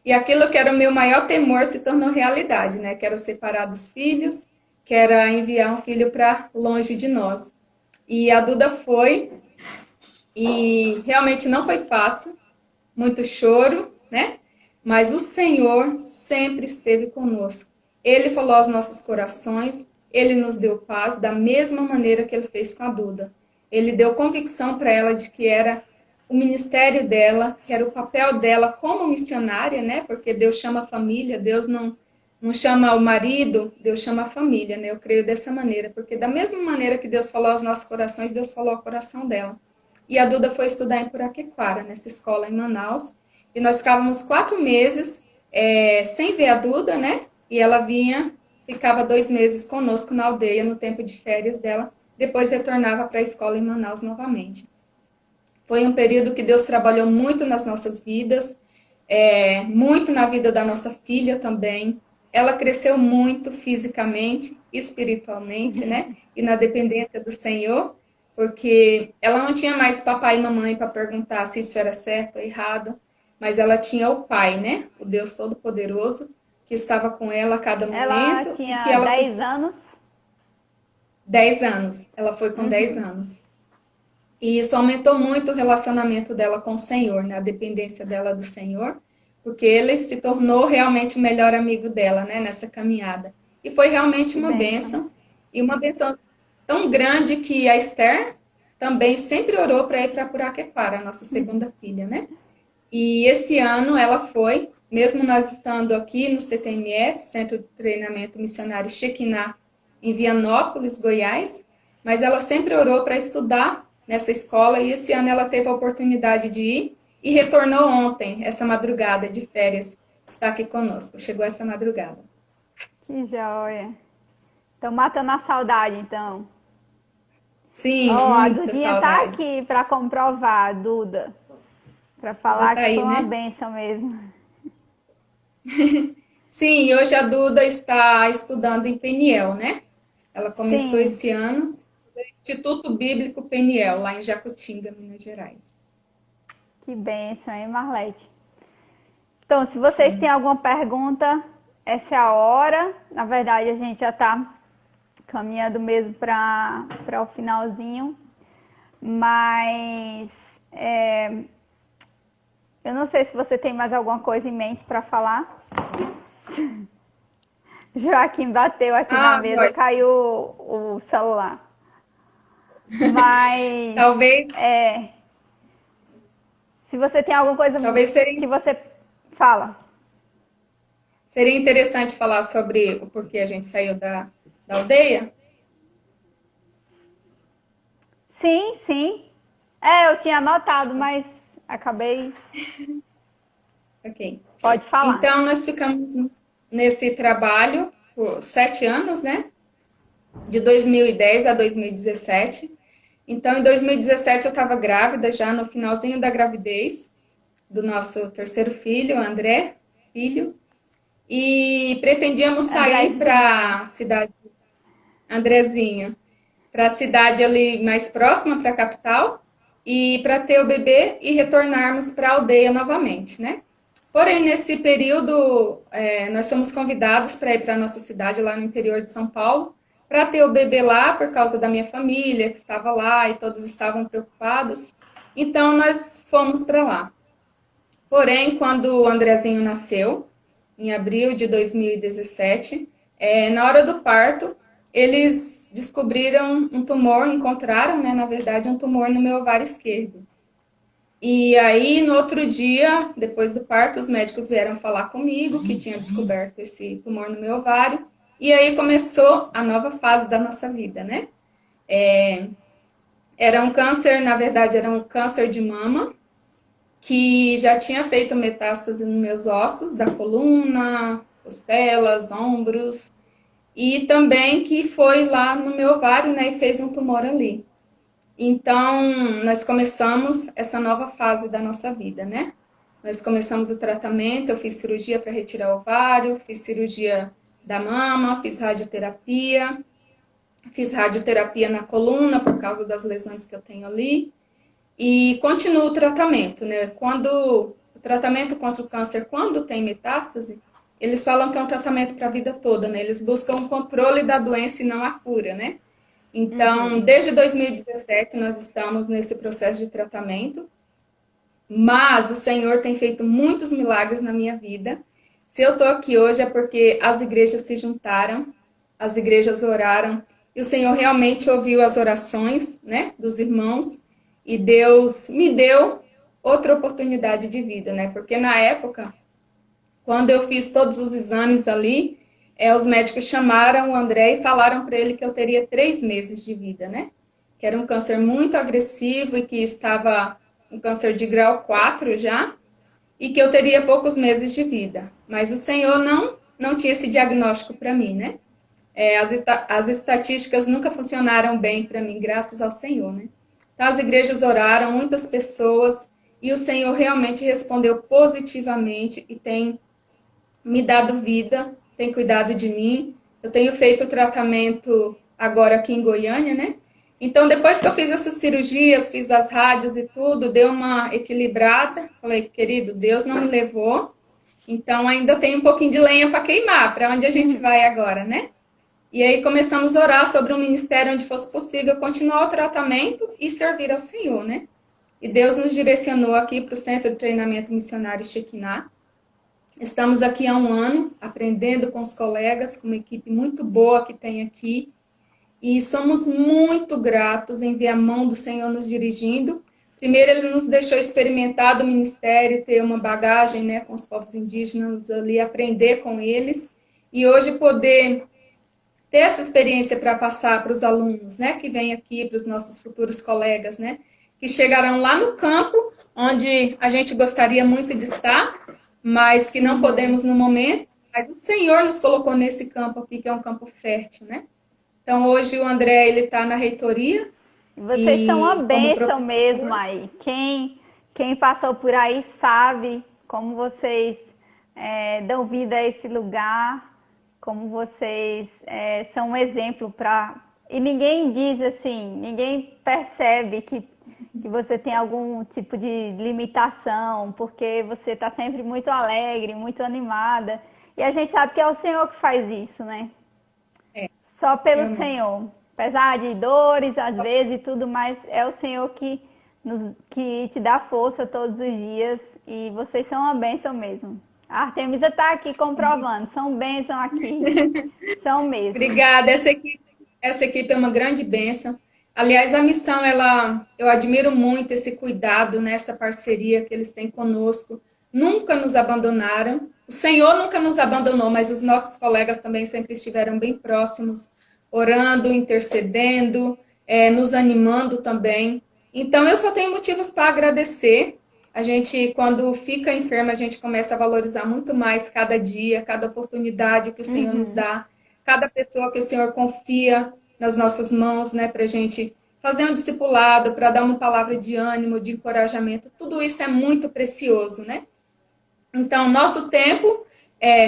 E aquilo que era o meu maior temor se tornou realidade, né, que era separar dos filhos, que era enviar um filho para longe de nós. E a Duda foi, E realmente não foi fácil, muito choro, né? Mas o Senhor sempre esteve conosco. Ele falou aos nossos corações, ele nos deu paz da mesma maneira que ele fez com a Duda. Ele deu convicção para ela de que era o ministério dela, que era o papel dela como missionária, né? Porque Deus chama a família, Deus não chama o marido, Deus chama a família, né? Eu creio dessa maneira, porque da mesma maneira que Deus falou aos nossos corações, Deus falou ao coração dela. E a Duda foi estudar em Puraquequara, nessa escola em Manaus, e nós ficávamos 4 meses sem ver a Duda, né? E ela vinha, ficava 2 meses conosco na aldeia no tempo de férias dela, depois retornava para a escola em Manaus novamente. Foi um período que Deus trabalhou muito nas nossas vidas, muito na vida da nossa filha também. Ela cresceu muito fisicamente, espiritualmente, né? E na dependência do Senhor, porque ela não tinha mais papai e mamãe para perguntar se isso era certo ou errado, mas ela tinha o Pai, né? O Deus Todo-Poderoso, que estava com ela a cada Ela momento e que tinha ela. 10 anos. 10 anos, ela foi com 10 Uhum. anos. E isso aumentou muito o relacionamento dela com o Senhor, né? A dependência dela do Senhor, porque ele se tornou realmente o melhor amigo dela, né? Nessa caminhada. E foi realmente Que uma bênção. bênção, e uma bênção tão grande que a Esther também sempre orou para ir para Puraquequara, a nossa segunda filha, né? E esse ano ela foi, mesmo nós estando aqui no CTMS, Centro de Treinamento Missionário Shekinah, em Vianópolis, Goiás, mas ela sempre orou para estudar nessa escola e esse ano ela teve a oportunidade de ir e retornou ontem, essa madrugada de férias, está aqui conosco, chegou essa madrugada. Que joia. Estão matando a saudade, então. Sim, Ó, a muita Dudinha tá saudade. aqui para comprovar, a Duda. Para Duda falar tá que aí, foi uma né? bênção mesmo. Sim, hoje a Duda está estudando em Peniel, né? Ela começou Sim, esse ano Instituto Bíblico Peniel, lá em Jacutinga, Minas Gerais. que bênção, hein, Marlete? Então, se vocês têm Sim. alguma pergunta, essa é a hora. Na verdade, a gente já está caminhando mesmo para o finalzinho. Mas eu não sei se você tem mais alguma coisa em mente para falar. Joaquim bateu aqui na Ah, mesa, olha, caiu o celular. Mas talvez, se você tem alguma coisa talvez que seria, você fala. seria interessante falar sobre o porquê a gente saiu da aldeia. Sim, sim. Eu tinha anotado, mas acabei. Ok. Pode falar. Então, nós ficamos nesse trabalho por 7 anos, né? De 2010 a 2017. Então, em 2017, eu estava grávida, já no finalzinho da gravidez, do nosso terceiro filho, André, filho. E pretendíamos sair Andrezinho. para a cidade, Andrezinho, para a cidade ali mais próxima, para a capital, e para ter o bebê e retornarmos para a aldeia novamente, né? Porém, nesse período, nós fomos convidados para ir para a nossa cidade, lá no interior de São Paulo, para ter o bebê lá, por causa da minha família, que estava lá e todos estavam preocupados. Então, nós fomos para lá. Porém, quando o Andrezinho nasceu, em abril de 2017, na hora do parto, eles descobriram um tumor, encontraram, né, na verdade, um tumor no meu ovário esquerdo. E aí, no outro dia, depois do parto, os médicos vieram falar comigo que tinham descoberto esse tumor no meu ovário. E aí começou a nova fase da nossa vida, né? Era um câncer, na verdade, era um câncer de mama, que já tinha feito metástase nos meus ossos, da coluna, costelas, ombros, e também que foi lá no meu ovário, né, e fez um tumor ali. Então, nós começamos essa nova fase da nossa vida, né? Nós começamos o tratamento, eu fiz cirurgia para retirar o ovário, fiz cirurgia da mama, fiz radioterapia na coluna por causa das lesões que eu tenho ali, e continuo o tratamento, né? Quando o tratamento contra o câncer, quando tem metástase, eles falam que é um tratamento para a vida toda, né? Eles buscam o controle da doença e não a cura, né? Então, desde 2017 nós estamos nesse processo de tratamento, mas o Senhor tem feito muitos milagres na minha vida. Se eu estou aqui hoje é porque as igrejas se juntaram, as igrejas oraram, e o Senhor realmente ouviu as orações, né, dos irmãos, e Deus me deu outra oportunidade de vida, né? Porque na época, quando eu fiz todos os exames ali, os médicos chamaram o André e falaram para ele que eu teria 3 meses de vida, né? Que era um câncer muito agressivo e que estava um câncer de grau 4 já, e que eu teria poucos meses de vida. Mas o Senhor não tinha esse diagnóstico para mim, né? As estatísticas nunca funcionaram bem para mim, graças ao Senhor, né? Então, as igrejas oraram, muitas pessoas, e o Senhor realmente respondeu positivamente e tem me dado vida, tem cuidado de mim. Eu tenho feito o tratamento agora aqui em Goiânia, né? Então, depois que eu fiz essas cirurgias, fiz as rádios e tudo, deu uma equilibrada. Falei, querido, Deus não me levou, então ainda tem um pouquinho de lenha para queimar, para onde a gente vai agora, né? E aí começamos a orar sobre um ministério onde fosse possível continuar o tratamento e servir ao Senhor, né? E Deus nos direcionou aqui para o Centro de Treinamento Missionário Shekinah. Estamos aqui há um ano, aprendendo com os colegas, com uma equipe muito boa que tem aqui. E somos muito gratos em ver a mão do Senhor nos dirigindo. Primeiro, Ele nos deixou experimentar do ministério, ter uma bagagem, né, com os povos indígenas ali, aprender com eles. E hoje poder ter essa experiência para passar para os alunos, né, que vêm aqui, para os nossos futuros colegas, né, que chegarão lá no campo, onde a gente gostaria muito de estar, mas que não podemos no momento. Mas o Senhor nos colocou nesse campo aqui, que é um campo fértil, né? Então, hoje o André, ele está na reitoria. Vocês são uma como bênção professor. mesmo aí. Quem passou por aí sabe como vocês dão vida a esse lugar, como vocês são um exemplo para... E ninguém diz assim, ninguém percebe que você tem algum tipo de limitação, porque você está sempre muito alegre, muito animada. E a gente sabe que é o Senhor que faz isso, né? Só pelo Realmente. Senhor. Apesar de dores, às vezes, e tudo, mas é o Senhor que te dá força todos os dias. E vocês são uma bênção mesmo. A Artemisa está aqui comprovando. São bênção aqui. São mesmo. Obrigada. Essa equipe é uma grande bênção. Aliás, a missão, eu admiro muito esse cuidado, né, essa parceria que eles têm conosco. Nunca nos abandonaram. O Senhor nunca nos abandonou, mas os nossos colegas também sempre estiveram bem próximos, orando, intercedendo, nos animando também. Então, eu só tenho motivos para agradecer. A gente, quando fica enferma, a gente começa a valorizar muito mais cada dia, cada oportunidade que o Senhor nos dá, cada pessoa que o Senhor confia nas nossas mãos, né, para a gente fazer um discipulado, para dar uma palavra de ânimo, de encorajamento. Tudo isso é muito precioso, né? Então, nosso tempo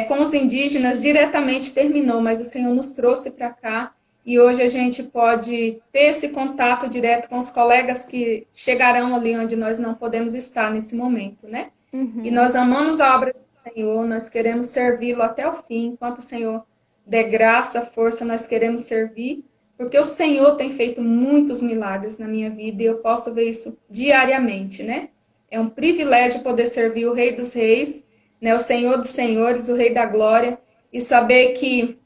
com os indígenas diretamente terminou, mas o Senhor nos trouxe para cá e hoje a gente pode ter esse contato direto com os colegas que chegarão ali onde nós não podemos estar nesse momento, né? E nós amamos a obra do Senhor, nós queremos servi-lo até o fim, enquanto o Senhor der graça, força, nós queremos servir, porque o Senhor tem feito muitos milagres na minha vida e eu posso ver isso diariamente, né? É um privilégio poder servir o Rei dos Reis, né, o Senhor dos Senhores, o Rei da Glória, e saber que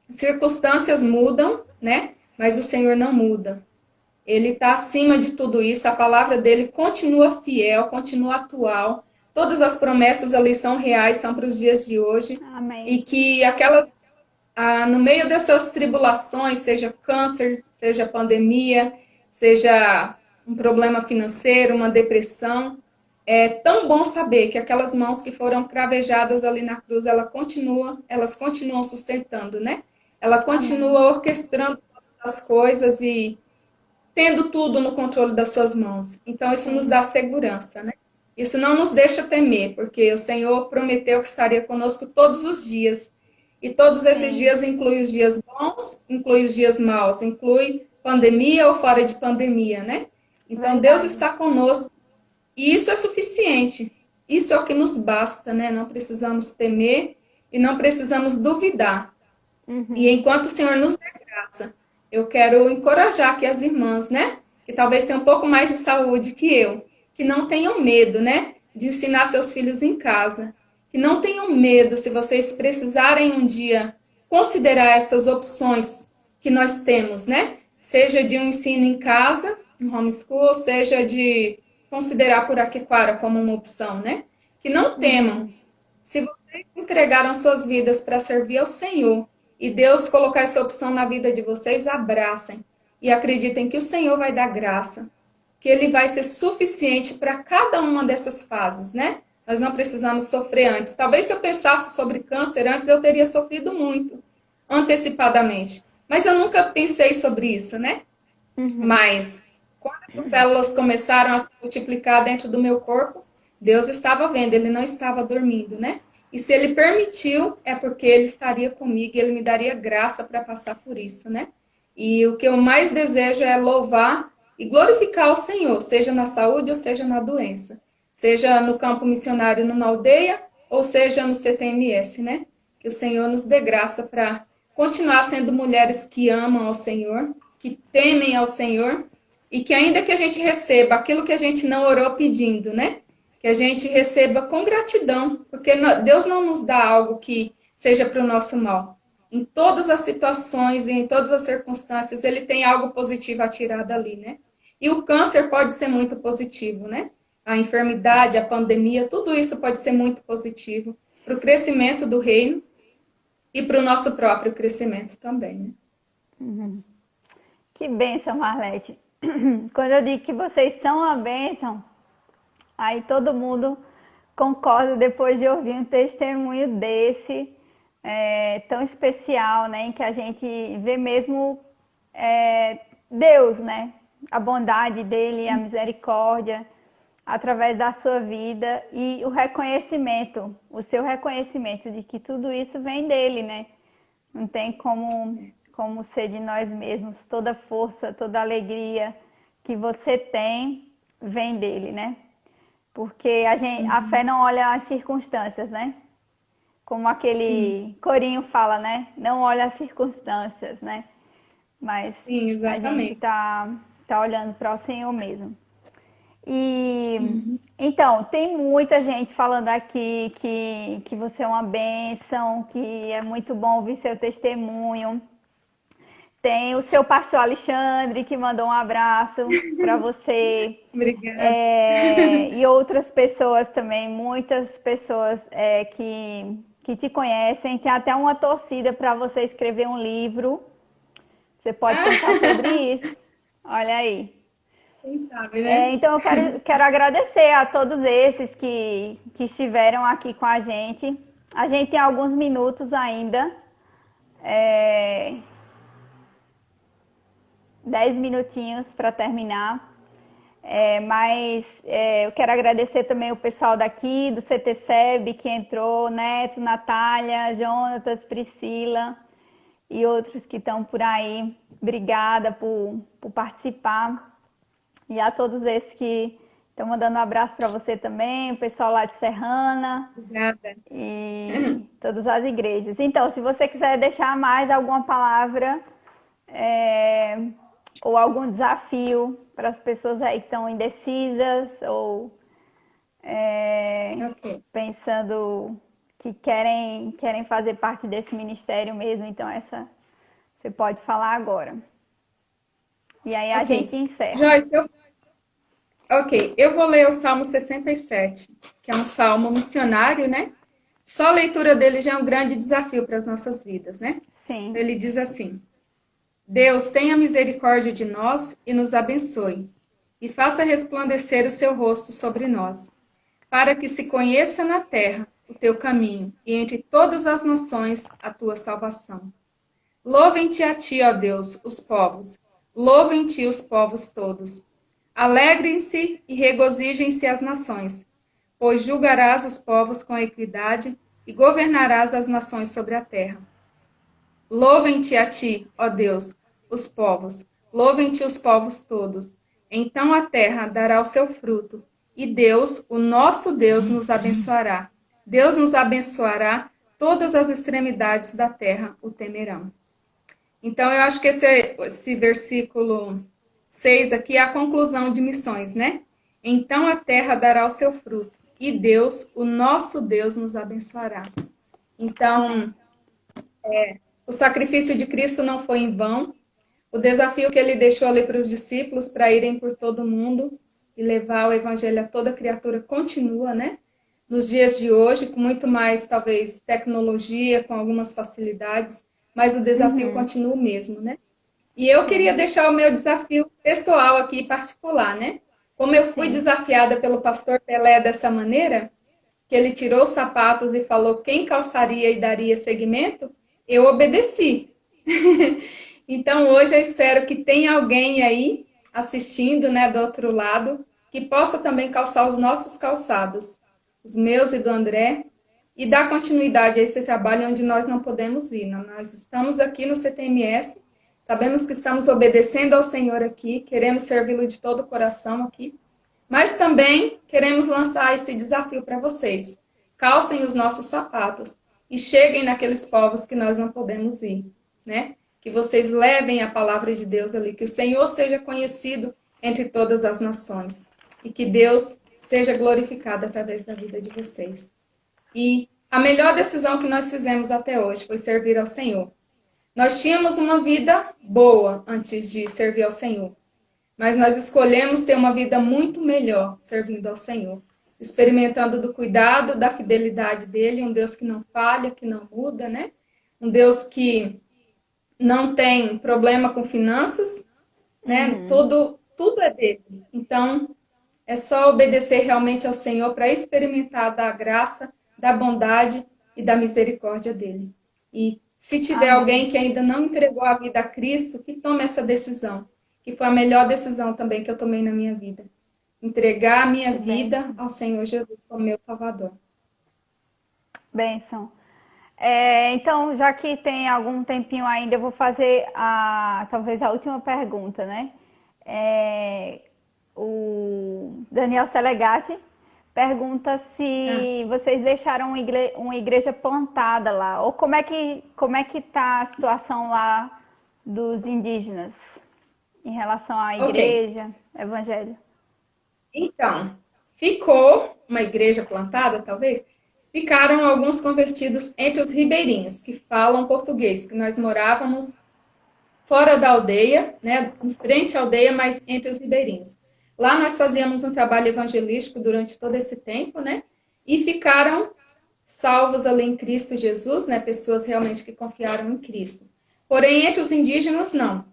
circunstâncias mudam, né, mas o Senhor não muda. Ele está acima de tudo isso, a palavra dele continua fiel, continua atual. Todas as promessas ali são reais, são para os dias de hoje. Amém. E que no meio dessas tribulações, seja câncer, seja pandemia, seja um problema financeiro, uma depressão, é tão bom saber que aquelas mãos que foram cravejadas ali na cruz, elas continuam sustentando, né? Ela continua orquestrando as coisas e tendo tudo no controle das suas mãos. Então, isso nos dá segurança, né? Isso não nos deixa temer, porque o Senhor prometeu que estaria conosco todos os dias. E todos esses dias incluem os dias bons, inclui os dias maus, inclui pandemia ou fora de pandemia, né? Então, Deus está conosco. E isso é suficiente. Isso é o que nos basta, né? Não precisamos temer e não precisamos duvidar. E enquanto o Senhor nos dá graça, eu quero encorajar aqui as irmãs, né? Que talvez tenham um pouco mais de saúde que eu, que não tenham medo, né? De ensinar seus filhos em casa. Que não tenham medo se vocês precisarem um dia considerar essas opções que nós temos, né? Seja de um ensino em casa, no homeschool, seja de considerar por Aquequara como uma opção, né? Que não temam. Se vocês entregaram suas vidas para servir ao Senhor e Deus colocar essa opção na vida de vocês, abracem e acreditem que o Senhor vai dar graça, que Ele vai ser suficiente para cada uma dessas fases, né? Nós não precisamos sofrer antes. Talvez se eu pensasse sobre câncer antes, eu teria sofrido muito, antecipadamente. Mas eu nunca pensei sobre isso, né? Mas quando as células começaram a se multiplicar dentro do meu corpo, Deus estava vendo, Ele não estava dormindo, né? E se Ele permitiu, é porque Ele estaria comigo e Ele me daria graça para passar por isso, né? E o que eu mais desejo é louvar e glorificar o Senhor, seja na saúde ou seja na doença. Seja no campo missionário numa aldeia, ou seja no CTMS, né? Que o Senhor nos dê graça para continuar sendo mulheres que amam ao Senhor, que temem ao Senhor, e que ainda que a gente receba aquilo que a gente não orou pedindo, né? Que a gente receba com gratidão, porque Deus não nos dá algo que seja para o nosso mal. Em todas as situações e em todas as circunstâncias, Ele tem algo positivo a tirar dali, né? E o câncer pode ser muito positivo, né? A enfermidade, a pandemia, tudo isso pode ser muito positivo para o crescimento do reino e para o nosso próprio crescimento também, né? Que bênção, Marlete. Quando eu digo que vocês são uma bênção, aí todo mundo concorda depois de ouvir um testemunho desse, tão especial, né? Em que a gente vê mesmo Deus, né? A bondade dele, a misericórdia, através da sua vida e o reconhecimento, o seu reconhecimento de que tudo isso vem dele, né? Não tem como ser de nós mesmos. Toda força, toda alegria que você tem vem dele, né? Porque a fé não olha as circunstâncias, né? Como aquele corinho fala, né? Não olha as circunstâncias, né? Mas Sim, a gente exatamente. tá olhando para o Senhor mesmo. E então, tem muita gente falando aqui que você é uma bênção, que é muito bom ouvir seu testemunho. Tem o seu pastor Alexandre, que mandou um abraço para você. Obrigada. E outras pessoas também, muitas pessoas que te conhecem. Tem até uma torcida para você escrever um livro. Você pode pensar sobre isso. Olha aí. Quem sabe, né? Então, eu quero agradecer a todos esses que estiveram aqui com a gente. A gente tem alguns minutos ainda. 10 minutinhos para terminar. Mas eu quero agradecer também o pessoal daqui, do CTCEB, que entrou, Neto, Natália, Jonatas, Priscila e outros que estão por aí. Obrigada por participar. E a todos esses que estão mandando um abraço para você também, o pessoal lá de Serrana. Obrigada. E todas as igrejas. Então, se você quiser deixar mais alguma palavra ou algum desafio para as pessoas aí que estão indecisas ou pensando que querem fazer parte desse ministério mesmo, então você pode falar agora. E aí a gente encerra. Joyce, eu vou ler o Salmo 67, que é um salmo missionário, né? Só a leitura dele já é um grande desafio para as nossas vidas, né? Sim. Ele diz assim: Deus, tenha misericórdia de nós e nos abençoe, e faça resplandecer o seu rosto sobre nós, para que se conheça na terra o teu caminho, e entre todas as nações a tua salvação. Louvem-te a ti, ó Deus, os povos, louvem-te os povos todos. Alegrem-se e regozijem-se as nações, pois julgarás os povos com equidade e governarás as nações sobre a terra. Louvem-te a ti, ó Deus, os povos, louvem-te os povos todos. Então a terra dará o seu fruto, e Deus, o nosso Deus, nos abençoará. Deus nos abençoará, todas as extremidades da terra o temerão. Então, eu acho que esse versículo 6 aqui é a conclusão de missões, né? Então a terra dará o seu fruto, e Deus, o nosso Deus, nos abençoará. Amém. Então, o sacrifício de Cristo não foi em vão. O desafio que ele deixou ali para os discípulos para irem por todo o mundo e levar o evangelho a toda criatura continua, né? Nos dias de hoje, com muito mais, talvez, tecnologia, com algumas facilidades, mas o desafio Uhum. continua o mesmo, né? E eu queria Sim, deixar o meu desafio pessoal aqui, particular, né? Como eu fui sim. desafiada pelo pastor Pelé dessa maneira, que ele tirou os sapatos e falou quem calçaria e daria seguimento, eu obedeci. Então, hoje eu espero que tenha alguém aí assistindo, né, do outro lado, que possa também calçar os nossos calçados, os meus e do André, e dar continuidade a esse trabalho onde nós não podemos ir. Nós estamos aqui no CTMS, sabemos que estamos obedecendo ao Senhor aqui, queremos servi-lo de todo o coração aqui, mas também queremos lançar esse desafio para vocês. Calcem os nossos sapatos e cheguem naqueles povos que nós não podemos ir, né? Que vocês levem a palavra de Deus ali, que o Senhor seja conhecido entre todas as nações e que Deus seja glorificado através da vida de vocês. E a melhor decisão que nós fizemos até hoje foi servir ao Senhor. Nós tínhamos uma vida boa antes de servir ao Senhor, mas nós escolhemos ter uma vida muito melhor servindo ao Senhor, experimentando do cuidado, da fidelidade dele, um Deus que não falha, que não muda, né? Um Deus que não tem problema com finanças, né? Uhum. Tudo é dele. Então, é só obedecer realmente ao Senhor para experimentar da graça, da bondade e da misericórdia dele. E se tiver Amém. alguém que ainda não entregou a vida a Cristo, que tome essa decisão, que foi a melhor decisão também que eu tomei na minha vida. Entregar a minha Que vida bênção. ao Senhor Jesus como meu Salvador. Bênção. Então, já que tem algum tempinho ainda, eu vou fazer talvez a última pergunta, né? É, o Daniel Selegati pergunta Ah, se vocês deixaram uma igreja plantada lá, ou como é que tá a situação lá dos indígenas em relação à ok. igreja, evangelho. Então, ficou uma igreja plantada, talvez, ficaram alguns convertidos entre os ribeirinhos, que falam português, que nós morávamos fora da aldeia, né, em frente à aldeia, mas entre os ribeirinhos. Lá nós fazíamos um trabalho evangelístico durante todo esse tempo, né, e ficaram salvos ali em Cristo Jesus, né, pessoas realmente que confiaram em Cristo. Porém, entre os indígenas, não,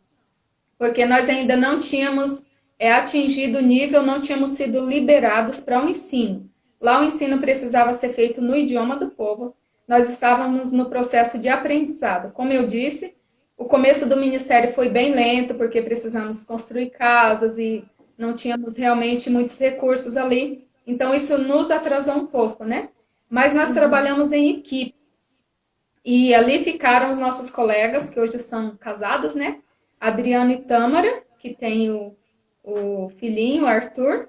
porque nós ainda não tínhamos atingido o nível, não tínhamos sido liberados para o ensino. Lá o ensino precisava ser feito no idioma do povo, nós estávamos no processo de aprendizado. Como eu disse, o começo do ministério foi bem lento, porque precisamos construir casas e não tínhamos realmente muitos recursos ali, então isso nos atrasou um pouco, né? Mas nós Uhum. trabalhamos em equipe. E ali ficaram os nossos colegas, que hoje são casados, né? Adriano e Tâmara, que tem o filhinho, Arthur,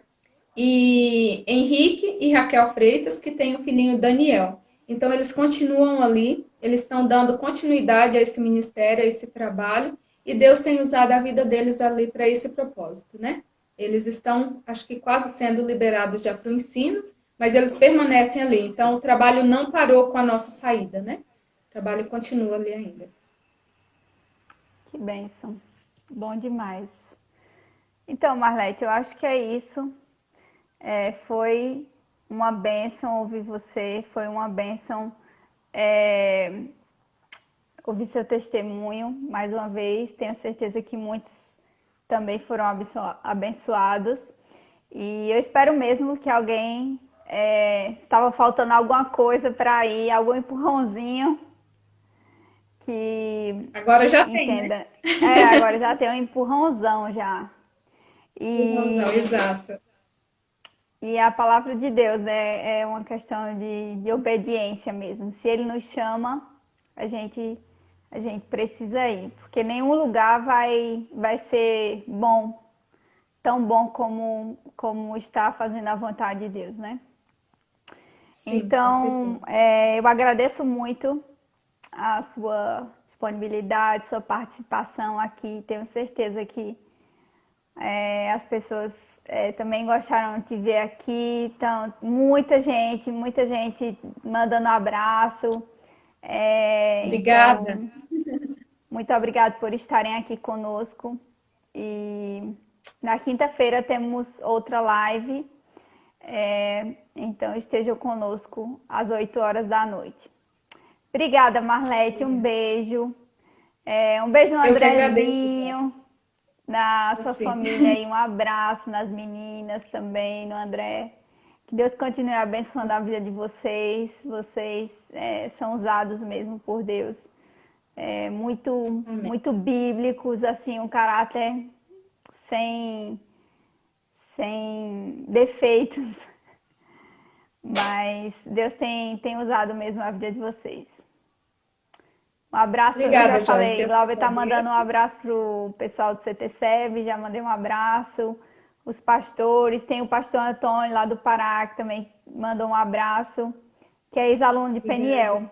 e Henrique e Raquel Freitas, que tem o filhinho Daniel. Então, eles continuam ali, eles estão dando continuidade a esse ministério, a esse trabalho, e Deus tem usado a vida deles ali para esse propósito, né? Eles estão, acho que quase sendo liberados já para o ensino, mas eles permanecem ali. Então, o trabalho não parou com a nossa saída, né? O trabalho continua ali ainda. Que bênção. Bom demais. Então, Marlete, eu acho que é isso. Foi uma bênção ouvir você, foi uma bênção é, ouvir seu testemunho mais uma vez. Tenho certeza que muitos também foram abençoados. E eu espero mesmo que alguém estava faltando alguma coisa para ir, algum empurrãozinho que Agora já tem, né? entenda. Agora já tem um empurrãozão já. Irmãozão, E exato. E a palavra de Deus, né, é uma questão de obediência mesmo. Se Ele nos chama, a gente, a gente precisa ir, porque nenhum lugar vai ser bom, tão bom como está fazendo a vontade de Deus, né? Sim, com Então, certeza. eu agradeço muito a sua disponibilidade, sua participação aqui. Tenho certeza que as pessoas também gostaram de te ver aqui. Então, muita gente mandando abraço. Obrigada. Então, muito obrigada por estarem aqui conosco. E na quinta-feira temos outra live. Então, estejam conosco às 8 horas da noite. Obrigada, Marlete. Um beijo. Um beijo no Eu que agradeço. Andrezinho, na sua Sim. família aí. Um abraço nas meninas também, no André. Que Deus continue abençoando a vida de vocês. Vocês são usados mesmo por Deus. Muito bíblicos, assim, um caráter sem defeitos. Mas Deus tem usado mesmo a vida de vocês. Um abraço, Obrigada, eu já falei, Joyce. Glauber tá mandando um abraço pro pessoal do CTSEB, já mandei um abraço. Os pastores, tem o pastor Antônio lá do Pará, que também mandou um abraço, que é ex-aluno de Peniel.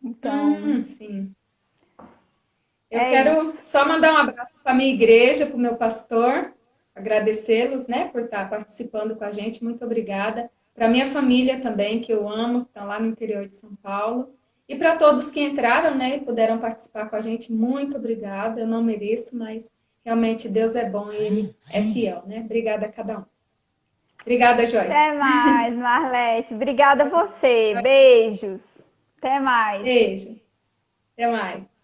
Então, Sim. Eu quero isso. só mandar um abraço para a minha igreja, para o meu pastor, agradecê-los, né, por estar participando com a gente. Muito obrigada. Para minha família também, que eu amo, que estão lá no interior de São Paulo. E para todos que entraram, né, e puderam participar com a gente, muito obrigada. Eu não mereço, mas realmente Deus é bom e Ele é fiel, né? Obrigada a cada um. Obrigada, Joyce. Até mais, Marlete. Obrigada a você. Beijos. Até mais. Beijo. Até mais.